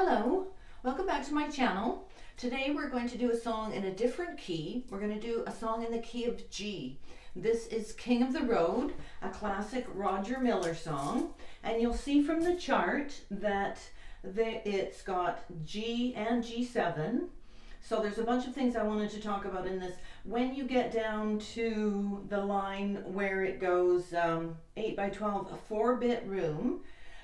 Hello, welcome back to my channel. Today we're going to do a song in a different key. We're going to do a song in the key of G. This is King of the Road, a classic Roger Miller song. And you'll see from the chart that it's got G and G7. So there's a bunch of things I wanted to talk about in this. When you get down to the line where it goes 8 by 12, a 4-bit room,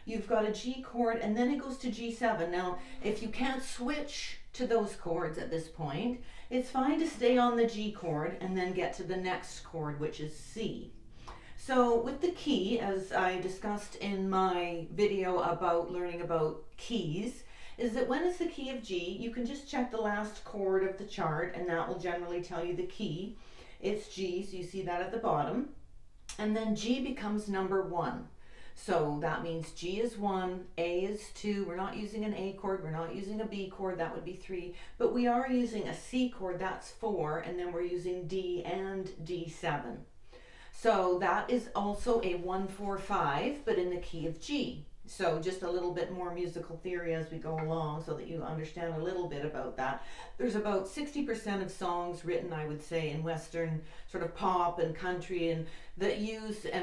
you've got a G chord and then it goes to G7. Now, if you can't switch to those chords at this point, it's fine to stay on the G chord and then get to the next chord, which is C. So with the key, as I discussed in my video about learning about keys, is that when it's the key of G, you can just check the last chord of the chart and that will generally tell you the key. It's G, so you see that at the bottom. And then G becomes number 1. So that means G is 1, A is 2. We're not using an A chord, we're not using a B chord, that would be 3. But we are using a C chord, that's 4, and then we're using D and D7. So that is also a 1-4-5, but in the key of G. So just a little bit more musical theory as we go along so that you understand a little bit about that. There's about 60% of songs written, I would say, in Western sort of pop and country and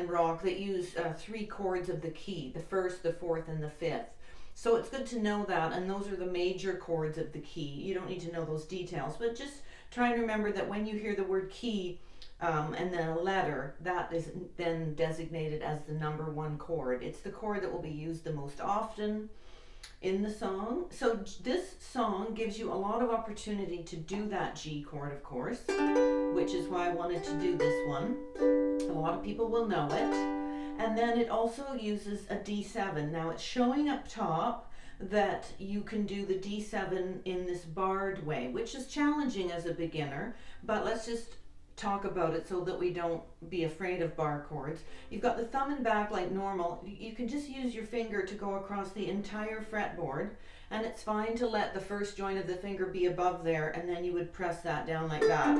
rock that use 3 chords of the key, the 1st, the 4th, and the 5th. So it's good to know that, and those are the major chords of the key. You don't need to know those details, but just try and remember that when you hear the word key, and then a letter, that is then designated as the number 1 chord. It's the chord that will be used the most often in the song. So this song gives you a lot of opportunity to do that G chord, of course, which is why I wanted to do this one. A lot of people will know it. And then it also uses a D7. Now it's showing up top that you can do the D7 in this barred way, which is challenging as a beginner, but let's just talk about it so that we don't be afraid of bar chords. You've got the thumb and back like normal. You can just use your finger to go across the entire fretboard, and it's fine to let the first joint of the finger be above there, and then you would press that down like that.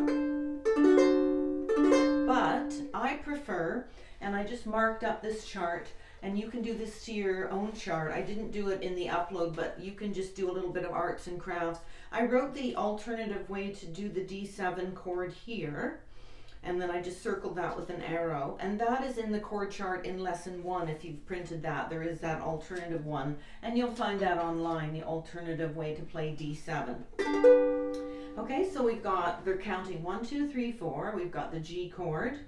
But I prefer, and I just marked up this chart, and you can do this to your own chart. I didn't do it in the upload, but you can just do a little bit of arts and crafts. I wrote the alternative way to do the D7 chord here, and then I just circled that with an arrow, and that is in the chord chart in lesson 1. If you've printed that, there is that alternative one, and you'll find that online, the alternative way to play D7. Okay, so we've got, they're counting 1, 2, 3, 4. We've got the G chord.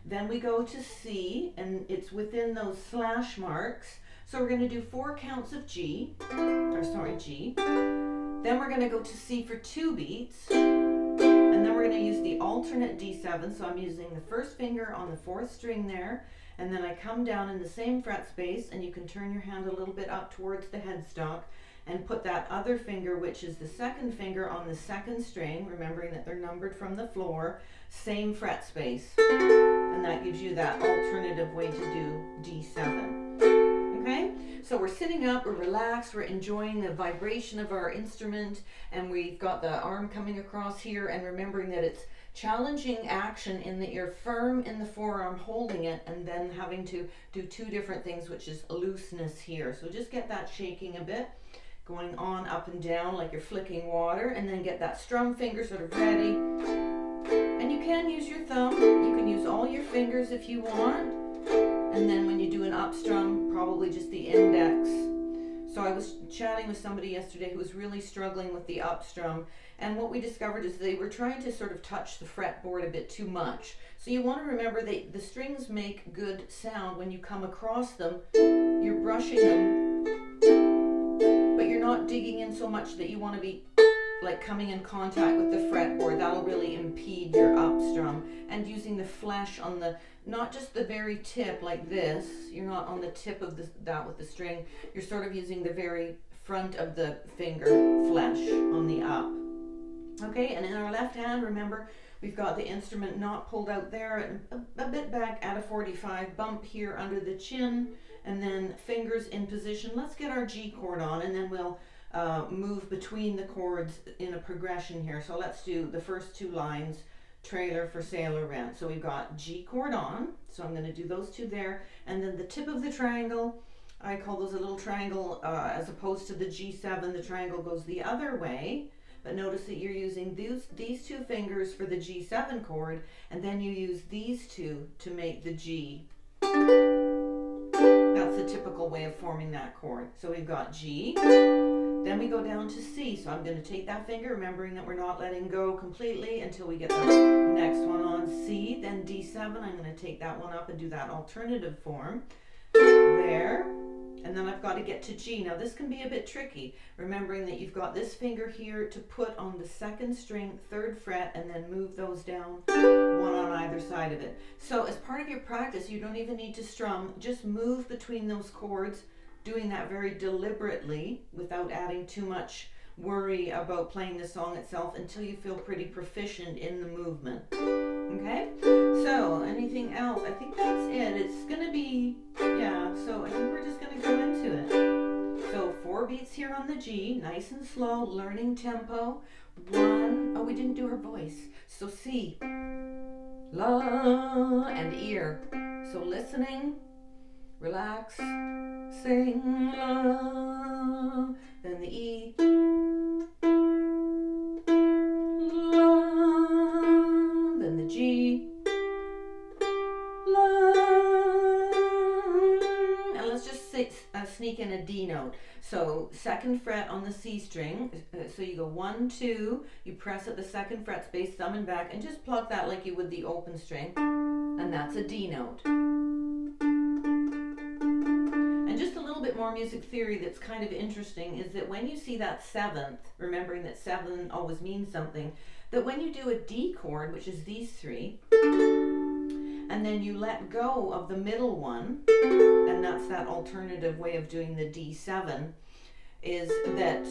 Then we go to C, and it's within those slash marks. So we're going to do 4 counts of G. Then we're going to go to C for 2 beats. And then we're going to use the alternate D7. So I'm using the first finger on the 4th string there. And then I come down in the same fret space, and you can turn your hand a little bit up towards the headstock and put that other finger, which is the 2nd finger, on the 2nd string, remembering that they're numbered from the floor, same fret space. And that gives you that alternative way to do D7. Okay? So we're sitting up, we're relaxed, we're enjoying the vibration of our instrument, and we've got the arm coming across here, and remembering that it's challenging action in that you're firm in the forearm holding it, and then having to do 2 different things, which is looseness here. So just get that shaking a bit, going on up and down like you're flicking water, and then get that strum finger sort of ready. And you can use your thumb, you can use all your fingers if you want, and then when you do an up strum, probably just the index. So I was chatting with somebody yesterday who was really struggling with the up strum, and what we discovered is they were trying to sort of touch the fretboard a bit too much. So you want to remember that the strings make good sound when you come across them. You're brushing them, but you're not digging in so much that you want to be like coming in contact with the fretboard. That'll really impede your up strum. And using the flesh on the, not just the very tip like this, you're not on the tip of that with the string, you're sort of using the very front of the finger flesh on the up. Okay, and in our left hand, remember, we've got the instrument not pulled out there, and a bit back at a 45, bump here under the chin, and then fingers in position. Let's get our G chord on, and then we'll move between the chords in a progression here. So let's do the first 2 lines, trailer for sailor rent. So we've got G chord on, so I'm going to do those 2 there, and then the tip of the triangle I call those a little triangle, as opposed to the G7, the triangle goes the other way. But notice that you're using these two fingers for the G7 chord, and then you use these two to make the G. That's the typical way of forming that chord. So we've got G, then we go down to C. So I'm going to take that finger, remembering that we're not letting go completely until we get the next one on C. Then D7, I'm going to take that one up and do that alternative form. There. And then I've got to get to G. Now this can be a bit tricky, remembering that you've got this finger here to put on the second string, 3rd fret, and then move those down, one on either side of it. So as part of your practice, you don't even need to strum, just move between those chords, doing that very deliberately without adding too much worry about playing the song itself until you feel pretty proficient in the movement. Okay? So, anything else? I think that's it. It's going to be, yeah, so I think we're just going to go into it. So 4 beats here on the G, nice and slow, learning tempo. 1, oh, we didn't do her voice. So C, la, and ear. So listening, relax, sing, la, then the E, la, then the G, and let's just sneak in a D note. So 2nd fret on the C string, so you go 1, 2, you press at the 2nd fret space, thumb and back, and just pluck that like you would the open string, and that's a D note. And just a little bit more music theory that's kind of interesting is that when you see that 7th, remembering that 7 always means something, that when you do a D chord, which is these 3, and then you let go of the middle one, and that's that alternative way of doing the D7, is that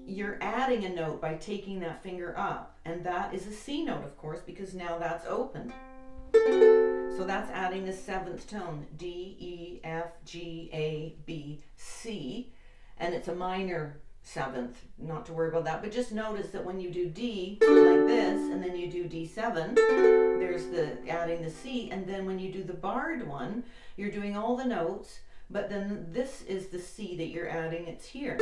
you're adding a note by taking that finger up, and that is a C note, of course, because now that's open. So that's adding the 7th tone, D, E, F, G, A, B, C, and it's a minor 7th, not to worry about that, but just notice that when you do D like this, and then you do D7, there's the adding the C, and then when you do the barred one, you're doing all the notes, but then this is the C that you're adding, it's here.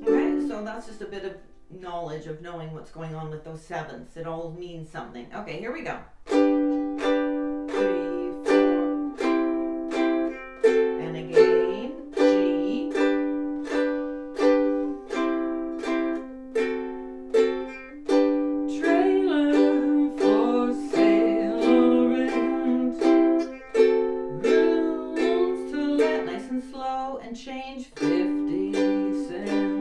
Okay, so that's just a bit of knowledge of knowing what's going on with those 7ths. It all means something. Okay, here we go. 3, 4, and again, G, trailer for sale or rent, rooms to let, nice and slow, and change 50 cents.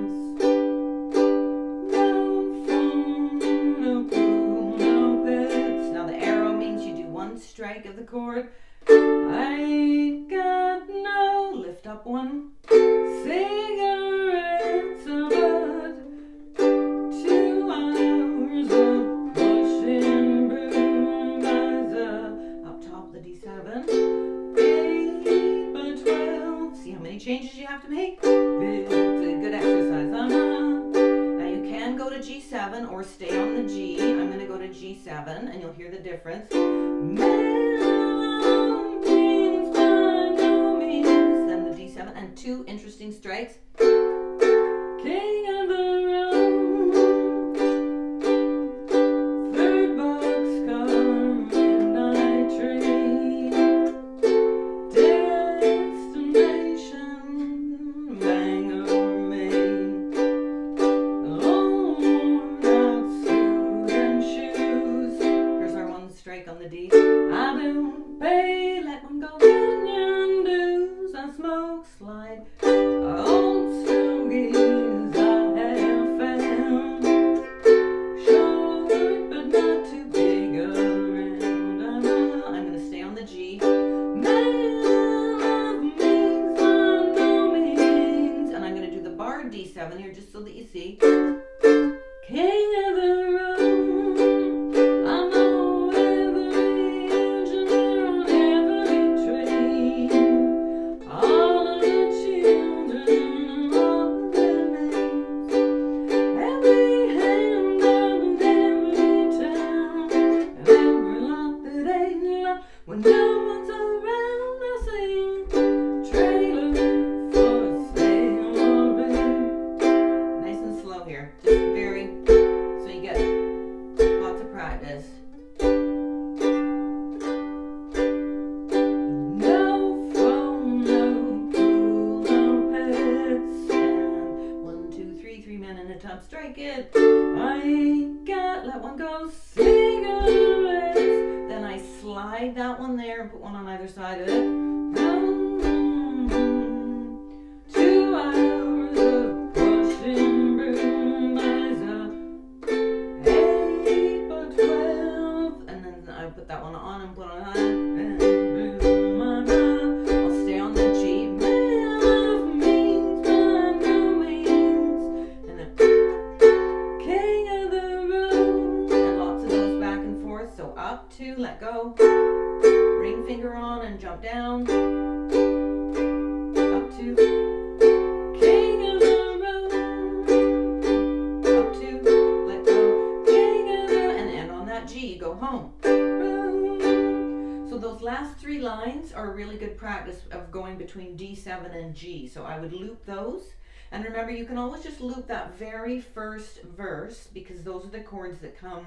Strike of the chord. I got no, lift up 1, cigarettes, but 2 hours of pushing brewers up top of the D7, 8 by 12. See how many changes you have to make? It's a good exercise. Now you can go to G7 or stay on the G. I'm going to go to G7 and you'll hear the difference. Then the D7 and 2 interesting strikes. King of the road, 3rd boxcar, midnight train, destination Bangor, Maine, worn out suit and shoes. Here's our 1 strike on the D. I don't pay, let one go, union dues, I smoke, slide, old stogies I have found, short but not too big around. I'm going to stay on the G. Man of means by no means, and I'm going to do the barred D7 here just so that you see. King of the road, I know every engineer on every train, all of the children and all their names, every hand up in every town, and every lot that ain't locked. When no one's around, I say up, strike it. I ain't got, let one go, cigarettes. Then I slide that one there and put one on either side of it. 2 hours of pushing broom buys a 8 or 12. And then I put that one on and put on that. I'll stay on the G. Up, 2, let go, ring finger on and jump down, up to king of the road, up to, let go, king of the, and end on that G, go home. So those last 3 lines are a really good practice of going between D7 and G, so I would loop those. And remember, you can always just loop that very first verse because those are the chords that come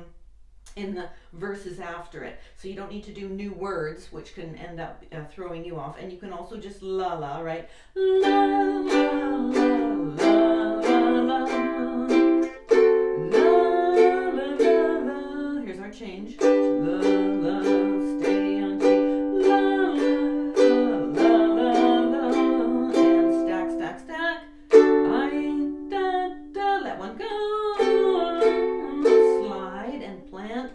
in the verses after it. So you don't need to do new words, which can end up throwing you off. And you can also just la-la, right? La-la-la-la-la-la-la-la. Here's our change. La-la, stay on G. La-la-la-la-la. And stack, stack, stack. I ain't da-da. Let one go. Plant,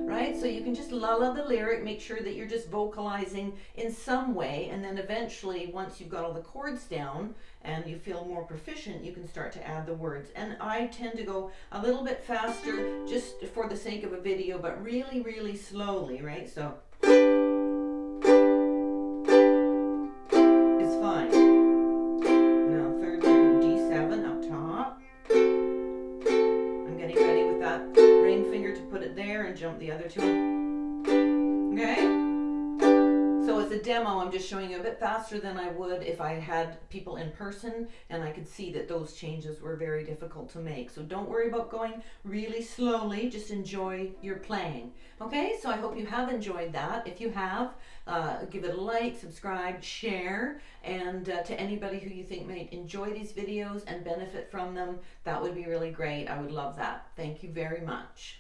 right? So you can just la-la the lyric, make sure that you're just vocalizing in some way, and then eventually, once you've got all the chords down and you feel more proficient, you can start to add the words. And I tend to go a little bit faster just for the sake of a video, but really, really slowly, right? So it's fine. Put it there and jump the other 2. Okay? So as a demo, I'm just showing you a bit faster than I would if I had people in person and I could see that those changes were very difficult to make. So don't worry about going really slowly, just enjoy your playing. Okay, so I hope you have enjoyed that. If you have, give it a like, subscribe, share, and to anybody who you think might enjoy these videos and benefit from them, that would be really great. I would love that. Thank you very much.